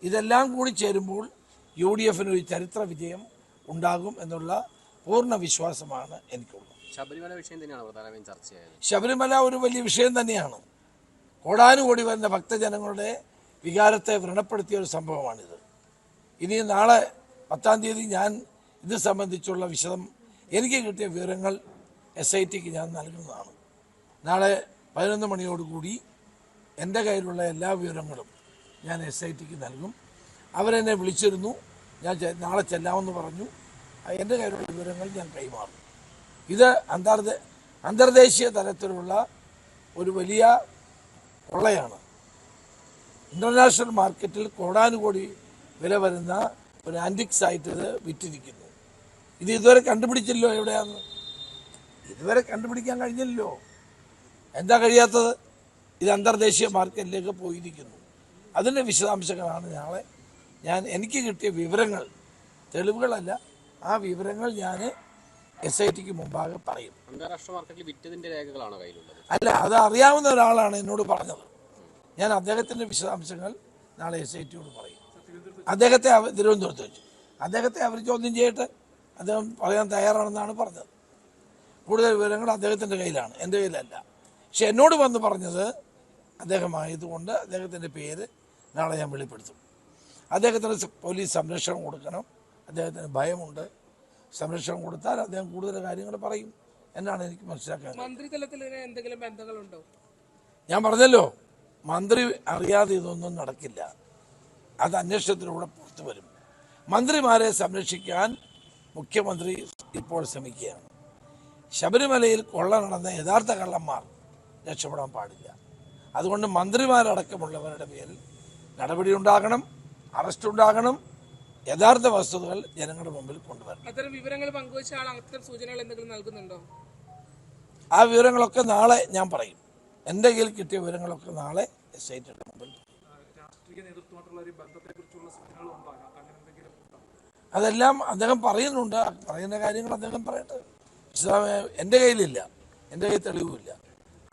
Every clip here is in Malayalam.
ഇതെല്ലാം കൂടി ചേരുമ്പോൾ UDF ഒരു ചരിത്ര വിജയം ഉണ്ടാകും എന്നുള്ള പൂർണ്ണ വിശ്വാസമാണ് എനിക്കുള്ളത്. ശബരിമല വിഷയം തന്നെയാണ് പ്രധാനമായും ചർച്ചയായത്. ശബരിമല ഒരു വലിയ വിഷയം തന്നെയാണ്. കോടാനുകോടി വരുന്ന ഭക്തജനങ്ങളുടെ വികാരത്തെ വ്രണപ്പെടുത്തിയ ഒരു സംഭവമാണിത്. ഇനി നാളെ 10-ാം തീയതി ഞാൻ ഇത് സംബന്ധിച്ചുള്ള എനിക്ക് കിട്ടിയ വിവരങ്ങൾ SITക്ക് ഞാൻ നൽകുന്നതാണ്. നാളെ 11 മണിയോടുകൂടി എൻ്റെ കയ്യിലുള്ള എല്ലാ വിവരങ്ങളും ഞാൻ SITക്ക് നൽകും. അവരെന്നെ വിളിച്ചിരുന്നു, ഞാൻ നാളെ ചെല്ലാമെന്ന് പറഞ്ഞു. എൻ്റെ കയ്യിലുള്ള വിവരങ്ങൾ ഞാൻ കൈമാറും. ഇത് അന്തർദേശീയ തലത്തിലുള്ള ഒരു വലിയ കൊള്ളയാണ്. ഇൻ്റർനാഷണൽ മാർക്കറ്റിൽ കോടാനുകോടി വില വരുന്ന ഒരു ആൻറ്റിക് സൈറ്റ് ഇത് വിറ്റിരിക്കുന്നു. ഇത് ഇതുവരെ കണ്ടുപിടിച്ചില്ലോ എവിടെയാണെന്ന്. ഇതുവരെ കണ്ടുപിടിക്കാൻ കഴിഞ്ഞില്ലല്ലോ. എന്താ കഴിയാത്തത്? ഇത് അന്തർദേശീയ മാർക്കറ്റിലേക്ക് പോയിരിക്കുന്നു. അതിൻ്റെ വിശദാംശങ്ങളാണ് നാളെ എനിക്ക് കിട്ടിയ വിവരങ്ങൾ, തെളിവുകളല്ല, ആ വിവരങ്ങൾ ഞാൻ SITക്ക് മുമ്പാകെ പറയും. അന്താരാഷ്ട്ര മാർക്കറ്റിൽ വിറ്റതിൻ്റെ രേഖകളാണോ കയ്യിലുള്ളത്? അല്ല, അത് അറിയാവുന്ന ഒരാളാണ് എന്നോട് പറഞ്ഞത്. ഞാൻ അദ്ദേഹത്തിൻ്റെ വിശദാംശങ്ങൾ നാളെ SITയോട് പറയും. അദ്ദേഹത്തെ തിരുവനന്തപുരത്ത് വെച്ചു. അദ്ദേഹത്തെ അവർ ചോദ്യം ചെയ്യട്ടെ. അദ്ദേഹം പറയാൻ തയ്യാറാണെന്നാണ് പറഞ്ഞത്. കൂടുതൽ വിവരങ്ങൾ അദ്ദേഹത്തിൻ്റെ കയ്യിലാണ്, എൻ്റെ കയ്യിലല്ല. പക്ഷെ എന്നോട് വന്ന് പറഞ്ഞത് അദ്ദേഹമായതുകൊണ്ട് അദ്ദേഹത്തിൻ്റെ പേര് നാളെ ഞാൻ വെളിപ്പെടുത്തും. അദ്ദേഹത്തിന് പോലീസ് സംരക്ഷണം കൊടുക്കണം. അദ്ദേഹത്തിന് ഭയമുണ്ട്. സംരക്ഷണം കൊടുത്താൽ അദ്ദേഹം കൂടുതൽ കാര്യങ്ങൾ പറയും എന്നാണ് എനിക്ക് മനസ്സിലാക്കാൻ. മന്ത്രിതലത്തിൽ എന്തെങ്കിലും ബന്ധങ്ങളുണ്ടോ? ഞാൻ പറഞ്ഞല്ലോ, മന്ത്രി അറിയാതെ ഇതൊന്നും നടക്കില്ല. അത് അന്വേഷണത്തിലൂടെ പുറത്തു വരും. മന്ത്രിമാരെ സംരക്ഷിക്കാൻ മുഖ്യമന്ത്രി ഇപ്പോൾ ശ്രമിക്കുകയാണ്. ശബരിമലയിൽ കൊള്ള നടന്ന യഥാർത്ഥ കള്ളന്മാർ രക്ഷപ്പെടാൻ പാടില്ല. അതുകൊണ്ട് മന്ത്രിമാരടക്കമുള്ളവരുടെ പേരിൽ നടപടി ഉണ്ടാകണം, അറസ്റ്റ് ഉണ്ടാകണം, യഥാർത്ഥ വസ്തുതകൾ ജനങ്ങളുടെ മുമ്പിൽ കൊണ്ടുവരണം. അത്തരം വിവരങ്ങൾ പങ്കുവച്ച ആൾ അത്തരം സൂചനകൾ എന്തെങ്കിലും നൽകുന്നുണ്ടോ? ആ വിവരങ്ങളൊക്കെ നാളെ ഞാൻ പറയും. എൻ്റെ കയ്യിൽ കിട്ടിയ വിവരങ്ങളൊക്കെ നാളെ SITയുടെ മുമ്പിൽ. അതെല്ലാം അദ്ദേഹം പറയുന്നുണ്ട്. പറയുന്ന കാര്യങ്ങൾ അദ്ദേഹം പറയട്ടെ. എൻ്റെ കയ്യിലില്ല, എൻ്റെ കയ്യിൽ തെളിവുമില്ല.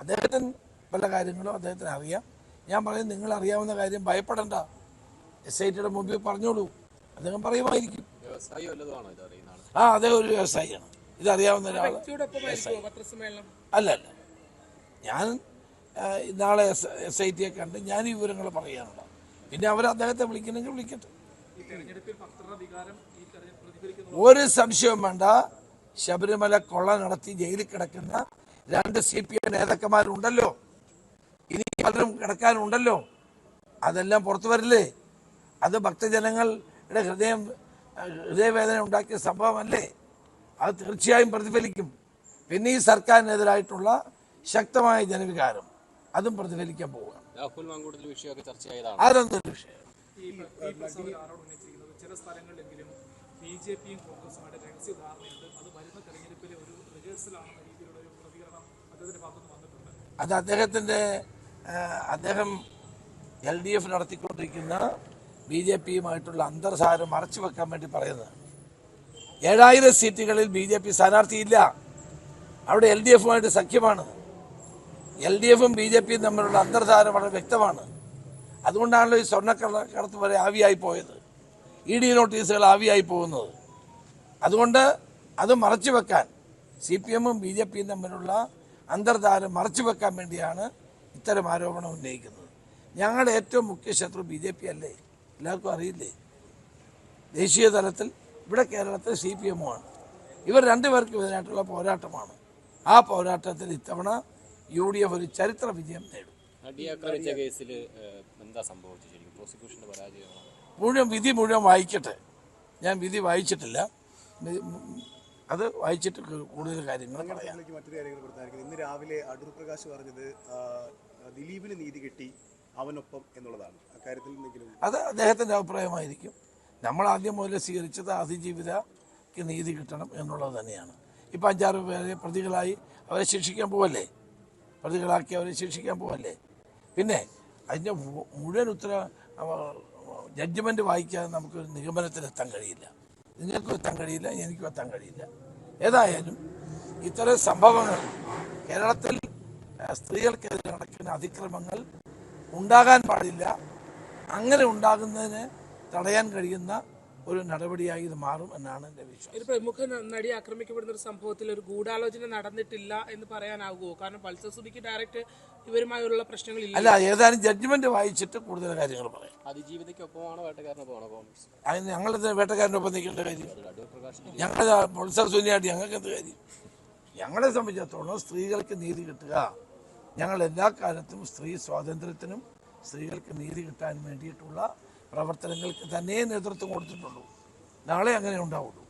അദ്ദേഹത്തിന് പല കാര്യങ്ങളും അദ്ദേഹത്തിന് അറിയാം. ഞാൻ പറയും, നിങ്ങൾ അറിയാവുന്ന കാര്യം ഭയപ്പെടണ്ട, SITയുടെ മുമ്പിൽ പറഞ്ഞോളൂ. അദ്ദേഹം പറയുമായിരിക്കും. അദ്ദേഹം ഒരു വ്യവസായിയാണ്. ഇതറിയാവുന്ന ഒരാൾ അല്ല. ഞാൻ നാളെ SITയെ കണ്ട് ഞാൻ ഈ വിവരങ്ങൾ പറയാനുള്ള. പിന്നെ അവർ അദ്ദേഹത്തെ വിളിക്കണമെങ്കിൽ വിളിക്കട്ടെ. ഒരു സംശയവും വേണ്ട. ശബരിമല കൊള്ള നടത്തി ജയിലിൽ കിടക്കുന്ന 2 CPM നേതാക്കന്മാരുണ്ടല്ലോ, ഇനി പലരും കിടക്കാനുണ്ടല്ലോ. അതെല്ലാം പുറത്തു വരില്ലേ? അത് ഭക്തജനങ്ങളുടെ ഹൃദയവേദന ഉണ്ടാക്കിയ സംഭവമല്ലേ? അത് തീർച്ചയായും പ്രതിഫലിക്കും. പിന്നെ ഈ സർക്കാരിനെതിരായിട്ടുള്ള ശക്തമായ ജനവികാരം അതും പ്രതിഫലിക്കാൻ പോവുകയാണ്. അതൊന്നൊരു വിഷയം. ചില സ്ഥലങ്ങളിലെങ്കിലും BJPയും കോൺഗ്രസുമായിട്ട് രഹസ്യ ധാരണയുണ്ട്. അത് വരുന്ന തെരഞ്ഞെടുപ്പിലെ ഒരു റിഹേഴ്സലാണെന്ന രീതിയിലുള്ള ഒരു പ്രതികരണം അദ്ദേഹത്തിന്റെ ഭാഗത്തുനിന്ന് വന്നിട്ടുണ്ട്. അത് അദ്ദേഹം LDF നടത്തിക്കൊണ്ടിരിക്കുന്ന BJPയുമായിട്ടുള്ള അന്തർധാര മറച്ചു വെക്കാൻ വേണ്ടി പറയുന്നത്. 7000 സീറ്റുകളിൽ BJP സ്ഥാനാർത്ഥിയില്ല. അവിടെ LDFുമായിട്ട് സഖ്യമാണ്. LDFും BJPയും തമ്മിലുള്ള അന്തർധാര വളരെ വ്യക്തമാണ്. അതുകൊണ്ടാണല്ലോ ഈ സ്വർണ്ണക്കടത്ത് വരെ ആവിയായി പോയത്, ED നോട്ടീസുകൾ ആവിയായി പോകുന്നത്. അതുകൊണ്ട് അത് മറച്ചു വെക്കാൻ, CPMും BJPയും തമ്മിലുള്ള അന്തർധാര മറച്ചു വെക്കാൻ വേണ്ടിയാണ് ഇത്തരം ആരോപണം ഉന്നയിക്കുന്നത്. ഞങ്ങളുടെ ഏറ്റവും മുഖ്യ ശത്രു BJP അല്ലേ? എല്ലാവർക്കും അറിയില്ലേ? ദേശീയ തലത്തിൽ ഇവിടെ കേരളത്തിൽ CPMുമാണ്. ഇവർ രണ്ടുപേർക്കും ഇതിനായിട്ടുള്ള പോരാട്ടമാണ്. ആ പോരാട്ടത്തിൽ ഇത്തവണ UDF ഒരു ചരിത്ര വിജയം നേടും. വിധി മുഴുവൻ വായിക്കട്ടെ. ഞാൻ വിധി വായിച്ചിട്ടില്ല. അത് വായിച്ചിട്ട് കൂടുതൽ കാര്യങ്ങൾ പറയാം. മറ്റൊരു കാര്യങ്ങൾ കൊടുത്തായിരിക്കും. ഇന്ന് രാവിലെ അടൂർ പ്രകാശ് പറഞ്ഞത് ദിലീപിന് നീതി കിട്ടി, അവനൊപ്പം എന്നുള്ളതാണ്. അക്കാര്യത്തിൽ അത് അദ്ദേഹത്തിൻ്റെ അഭിപ്രായമായിരിക്കും. നമ്മൾ ആദ്യം മുതൽ സ്വീകരിച്ചത് അതിജീവിതയ്ക്ക് നീതി കിട്ടണം എന്നുള്ളത് തന്നെയാണ്. ഇപ്പം 5-6 പേരെ പ്രതികളായി അവരെ ശിക്ഷിക്കാൻ പോവല്ലേ, പ്രതികളാക്കി അവരെ ശിക്ഷിക്കാൻ പോവല്ലേ. പിന്നെ അതിൻ്റെ മുഴുവൻ ജഡ്ജ്മെൻറ്റ് വായിക്കാതെ നമുക്കൊരു നിഗമനത്തിലെത്താൻ കഴിയില്ല. നിങ്ങൾക്കും എത്താൻ കഴിയില്ല, എനിക്കും എത്താൻ കഴിയില്ല. ഏതായാലും ഇത്തരം സംഭവങ്ങൾ കേരളത്തിൽ സ്ത്രീകൾക്കെതിരെ നടക്കുന്ന അതിക്രമങ്ങൾ ഉണ്ടാകാൻ പാടില്ല. അങ്ങനെ ഉണ്ടാകുന്നതിന് തടയാൻ കഴിയുന്ന ഒരു നടപടിയായി ഇത് മാറും എന്നാണ് എൻ്റെ വിശ്വാസം. ഒരു പ്രമുഖ നടി ആക്രമിക്കപ്പെടുന്ന ഒരു സംഭവത്തിൽ ഒരു ഗൂഢാലോചന നടന്നിട്ടില്ല എന്ന് പറയാനാകുമോ? കാരണം പൾസർ സുനിക്ക് ഡയറക്റ്റ് ഇവരുമായുള്ള പ്രശ്നങ്ങളില്ല. അല്ല, ഏതാനും ജഡ്ജ്മെന്റ് വായിച്ചിട്ട് കൂടുതൽ കാര്യങ്ങൾ പറയാം. അതിജീവിതയ്ക്കൊപ്പമാണോ വേട്ടക്കാരനൊപ്പമാണോ കോൺഗ്രസ്? അതിന് ഞങ്ങളിത് വേട്ടക്കാരനൊപ്പം നിൽക്കേണ്ട കാര്യം, അടൂർ പ്രകാശ് ഞങ്ങൾ പൾസർ സുനിയായിട്ട് ഞങ്ങൾക്ക് എന്ത് കാര്യം? ഞങ്ങളെ സംബന്ധിച്ചിടത്തോളം സ്ത്രീകൾക്ക് നീതി കിട്ടുക, ഞങ്ങൾ എല്ലാ കാലത്തും സ്ത്രീ സ്വാതന്ത്ര്യത്തിനും സ്ത്രീകൾക്ക് നീതി കിട്ടാൻ വേണ്ടിയിട്ടുള്ള പ്രവർത്തനങ്ങൾക്ക് തന്നെ നേതൃത്വം കൊടുത്തിട്ടുള്ളൂ. നാളെ അങ്ങനെ ഉണ്ടാവുള്ളൂ.